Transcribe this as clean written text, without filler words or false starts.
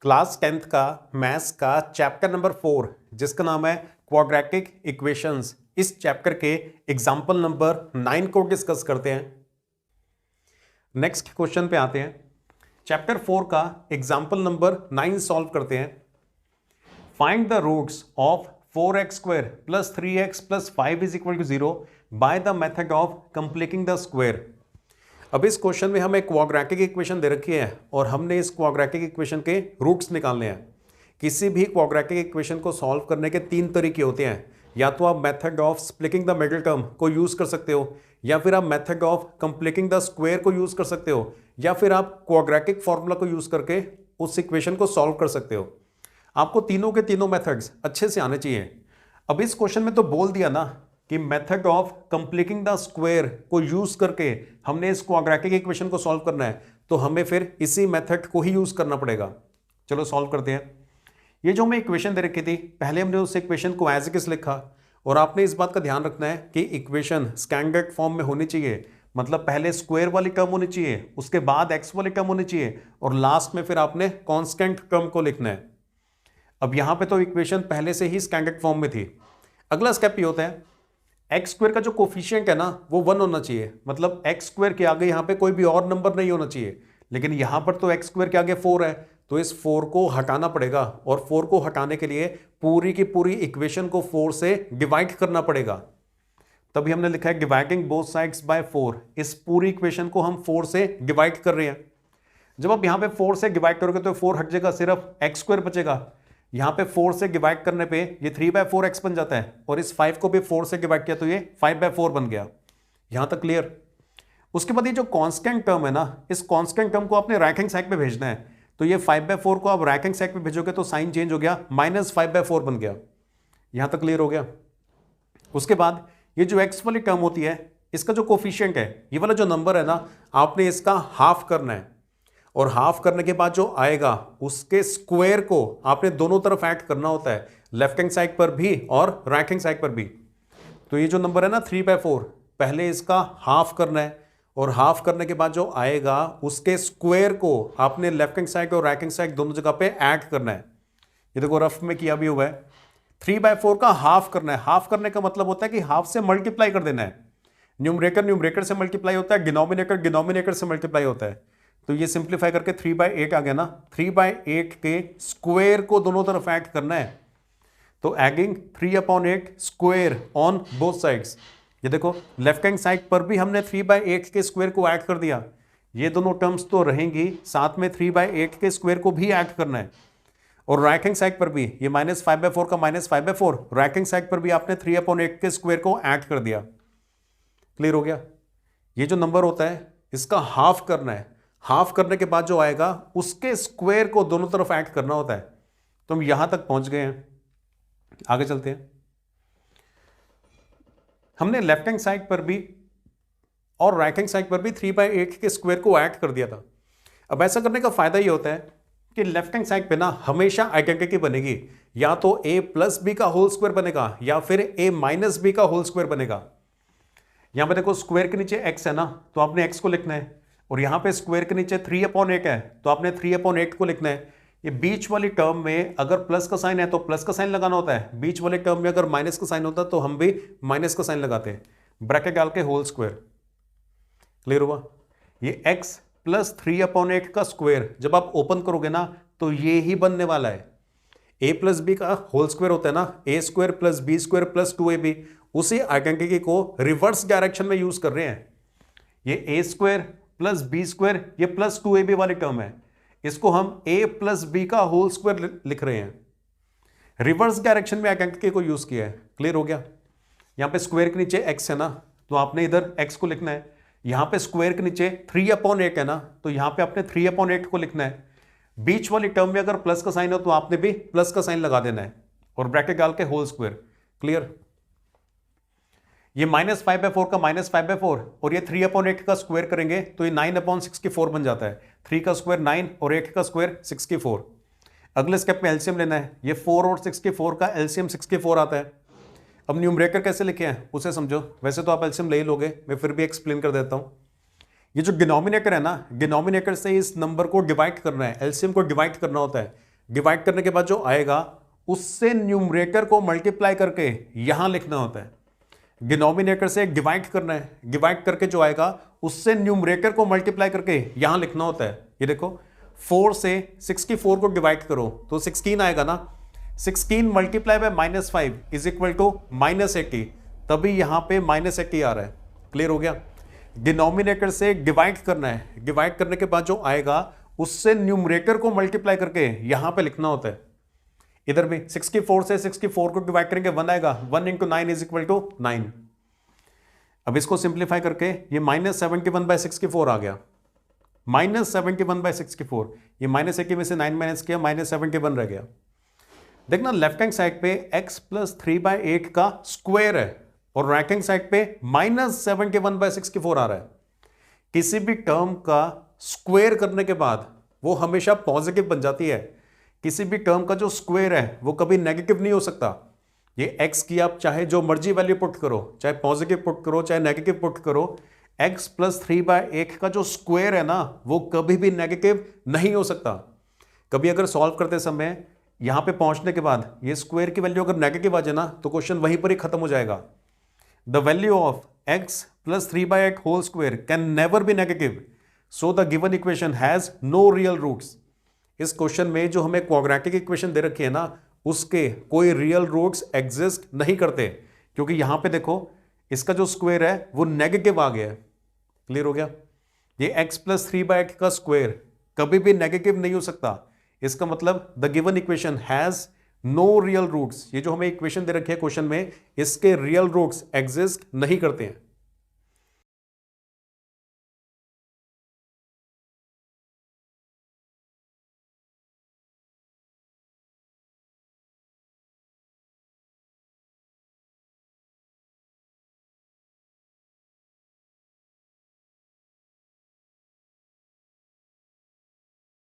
Class 10th का maths का chapter number 4 जिसका नाम है क्वाड्रेटिक इक्वेशंस, इस चैप्टर के एग्जाम्पल नंबर 9 को डिस्कस करते हैं। नेक्स्ट क्वेश्चन पे आते हैं। चैप्टर 4 का एग्जाम्पल नंबर 9 सॉल्व करते हैं। Find the roots of 4x² + 3x + 5 = 0 by the method of completing the square. अब इस क्वेश्चन में हमें क्वाड्रेटिक इक्वेशन दे रखी है और हमने इस क्वाड्रेटिक इक्वेशन के रूट्स निकालने हैं। किसी भी क्वाड्रेटिक इक्वेशन को सॉल्व करने के तीन तरीके होते हैं। या तो आप method of splitting the middle term को यूज कर सकते हो, या फिर आप method of completing the square को यूज कर सकते हो, या फिर आप क्वाड्रेटिक फॉर्मूला को यूज करके उस इक्वेशन को सॉल्व कर सकते हो। आपको तीनों के तीनों मेथड्स अच्छे से आने चाहिए। अब इस क्वेश्चन में तो बोल दिया ना कि method of completing the square को यूज करके हमने इस क्वाड्रेटिक इक्वेशन को सॉल्व करना है, तो हमें फिर इसी मेथड को ही यूज करना पड़ेगा। चलो सॉल्व करते हैं। ये जो हमें इक्वेशन दे रखी थी, पहले हमने उस इक्वेशन को एज इट इज लिखा और आपने इस बात का ध्यान रखना है कि इक्वेशन स्टैंडर्ड फॉर्म में होनी चाहिए। मतलब पहले स्क्वायर वाली टर्म होनी चाहिए, उसके बाद एक्स वाली टर्म होनी चाहिए और लास्ट में फिर आपने कांस्टेंट टर्म को लिखना है। अब यहां पे तो इक्वेशन पहले से ही स्टैंडर्ड फॉर्म में थी। अगला स्टेप ये होता है, एक्स स्क्वायर का जो कोफिशिएंट है ना वो 1 होना चाहिए। मतलब एक्स स्क्वायर के आगे यहाँ पे कोई भी और नंबर नहीं होना चाहिए, लेकिन यहाँ पर तो एक्स स्क्वायर के आगे 4 है, तो इस 4 को हटाना पड़ेगा और 4 को हटाने के लिए पूरी की पूरी इक्वेशन को 4 से डिवाइड करना पड़ेगा। तभी हमने लिखा है डिवाइडिंग बोथ साइड्स बाय 4। इस पूरी इक्वेशन को हम 4 से डिवाइड कर रहे हैं। जब आप यहाँ पे 4 से डिवाइड करोगे तो 4 हट जाएगा, सिर्फ एक्स स्क्वायर बचेगा। यहां पे 4 से डिवाइड करने पे ये 3/4x बन जाता है और इस 5 को भी 4 से डिवाइड किया तो ये 5/4 बन गया। यहां तक क्लियर। उसके बाद ये जो कांस्टेंट टर्म है ना, इस कांस्टेंट टर्म को आपने राइट हैंड साइड पे भेजना है। तो ये 5/4 को आप राइट हैंड साइड पे भेजोगे तो साइन चेंज हो गया, -5/4 बन गया। यहां तक क्लियर हो गया। उसके बाद ये जो x वाली टर्म होती है, इसका जो कोफिशिएंट है, ये वाला जो नंबर है ना, आपने इसका हाफ करना है और हाफ करने के बाद जो आएगा उसके स्क्वायर को आपने दोनों तरफ ऐड करना होता है, लेफ्ट हैंड साइड पर भी और राइट हैंड साइड पर भी। तो ये जो नंबर है ना 3/4, पहले इसका हाफ करना है और हाफ करने के बाद जो आएगा उसके स्क्वायर को आपने लेफ्ट हैंड साइड और राइट हैंड साइड दोनों जगह पे ऐड करना है। ये देखो रफ में किया भी हुआ है। 3/4 का हाफ करना है। हाफ करने का मतलब होता है कि हाफ से मल्टीप्लाई कर देना है। न्यूमरेटर न्यूमरेटर से मल्टीप्लाई होता है, डिनोमिनेटर डिनोमिनेटर से मल्टीप्लाई होता है। तो ये सिंप्लीफाई करके 3/8 आ गया ना। 3/8 के स्क्वायर को दोनों तरफ ऐड करना है, तो adding 3/8 square on both sides. ये देखो लेफ्ट हैंड साइड पर भी हमने 3/8 के स्क्वायर को ऐड कर दिया। ये दोनों टर्म्स तो रहेंगी, साथ में 3/8 के स्क्वायर को भी ऐड करना है। और राइट हैंड साइड पर भी ये -5/4 का -5/4, राइट हैंड साइड पर भी आपने 3/8 के स्क्वायर को ऐड कर दिया। क्लियर हो गया। ये जो नंबर होता है इसका हाफ करना है। हाफ करने के बाद जो आएगा उसके स्क्वायर को दोनों तरफ ऐड करना होता है। तो हम यहां तक पहुंच गए हैं, आगे चलते हैं। हमने लेफ्ट हैंड साइड पर भी और राइट हैंड साइड पर भी 3/8 के स्क्वायर को ऐड कर दिया था। अब ऐसा करने का फायदा ये होता है कि लेफ्ट हैंड साइड पे ना हमेशा आइडेंटिटी बनेगी। या तो a + b का होल स्क्वायर बनेगा या फिर a - b का होल स्क्वायर बनेगा। यहां पे देखो स्क्वायर के नीचे x है ना, तो आपने x को लिखना है, और यहां पे स्क्वायर के नीचे 3/8 है तो आपने 3/8 को लिखना है। ये बीच वाली टर्म में अगर प्लस का साइन है तो प्लस का साइन लगाना होता है, बीच वाले टर्म में अगर माइनस का साइन होता है तो हम भी माइनस का साइन लगाते हैं, ब्रैकेट डाल के होल स्क्वायर। क्लियर हुआ। ये x + 3/8 का स्क्वायर जब आप ओपन करोगे ना तो ये ही बनने वाला है। a + b का होल स्क्वायर होता है ना, a² + b² + 2ab। उसी आइडेंटिटी को रिवर्स डायरेक्शन में यूज कर रहे हैं। ये a² + b² ये +2ab वाली टर्म है, इसको हम a + b का होल स्क्वायर लिख रहे हैं। रिवर्स डायरेक्शन में आइडेंटिटी को यूज किया है। क्लियर हो गया। यहां पे स्क्वायर के नीचे x है ना, तो आपने इधर x को लिखना है। यहां पे स्क्वायर के नीचे 3/8 है ना, तो यहां पे आपने 3/8 को लिखना है। बीच वाली टर्म में अगर प्लस का साइन हो तो आपने भी प्लस का साइन लगा देना है और ब्रैकेट डाल के होल स्क्वायर। क्लियर। ये -5/4 का -5/4 और ये 3/8 का स्क्वायर करेंगे तो ये 9/64 बन जाता है। 3 का स्क्वायर 9 और 8 का स्क्वायर 64। अगले स्टेप में एलसीएम लेना है। ये 4 और 64 का एलसीएम 64 आता है। अब न्यूमरेटर कैसे लिखे हैं उसे समझो। वैसे तो आप एलसीएम ले ही लोगे, मैं फिर भी एक्सप्लेन कर देता हूं। ये जो डिनोमिनेटर है ना, डिनोमिनेटर से इस नंबर को डिवाइड करना है, एलसीएम को डिवाइड करना होता है। डिवाइड करने के बाद जो आएगा उससे न्यूमरेटर को मल्टीप्लाई करके यहां लिखना होता है। डिनोमिनेटर से डिवाइड करना है, डिवाइड करके जो आएगा उससे न्यूमरेटर को मल्टीप्लाई करके यहां लिखना होता है। ये देखो 4 से 64 को डिवाइड करो तो 16 आएगा ना, 16 multiply by -5 is equal to -80, तभी यहां पे -80 आ रहा है। क्लियर हो गया। डिनोमिनेटर से डिवाइड करना है, डिवाइड करने के बाद जो आएगा उससे न्यूमरेटर को मल्टीप्लाई करके यहां पे लिखना होता है। इधर भी 64 से 64 को डिवाइड करेंगे 1 आएगा, 1 × 9 इज इक्वल टू 9। अब इसको सिंप्लीफाई करके ये -71/64 आ गया, -71/64। ये -80 में से 9 माइनस किया, -71 रह गया। देखना लेफ्ट हैंड साइड पे x + 3/8 का स्क्वायर है और राइट हैंड साइड पे -71/64 आ रहा है। किसी भी टर्म का स्क्वायर करने के बाद वो हमेशा पॉजिटिव बन जाती है। किसी भी टर्म का जो स्क्वायर है वो कभी नेगेटिव नहीं हो सकता। ये x की आप चाहे जो मर्जी वैल्यू पुट करो, चाहे पॉजिटिव पुट करो चाहे नेगेटिव पुट करो, x + 3/8 का जो स्क्वायर है ना वो कभी भी नेगेटिव नहीं हो सकता। कभी अगर सॉल्व करते समय यहां पे पहुंचने के बाद ये स्क्वायर की वैल्यू अगर नेगेटिव आ जाए ना तो क्वेश्चन वहीं पर ही खत्म हो जाएगा। The value of x + 3/8 whole square can never be negative, so the given equation has no real roots. इस क्वेश्चन में जो हमें क्वाड्रेटिक इक्वेशन दे रखी है ना उसके कोई रियल रूट्स एग्जिस्ट नहीं करते, क्योंकि यहां पे देखो इसका जो स्क्वायर है वो नेगेटिव आ गया है। क्लियर हो गया। ये x + 3/8 का स्क्वायर कभी भी नेगेटिव नहीं हो सकता। इसका मतलब the given equation has no real roots. ये जो हमें इक्वेशन दे रखी है क्वेश्चन में, इसके रियल रूट्स एग्जिस्ट नहीं करते हैं।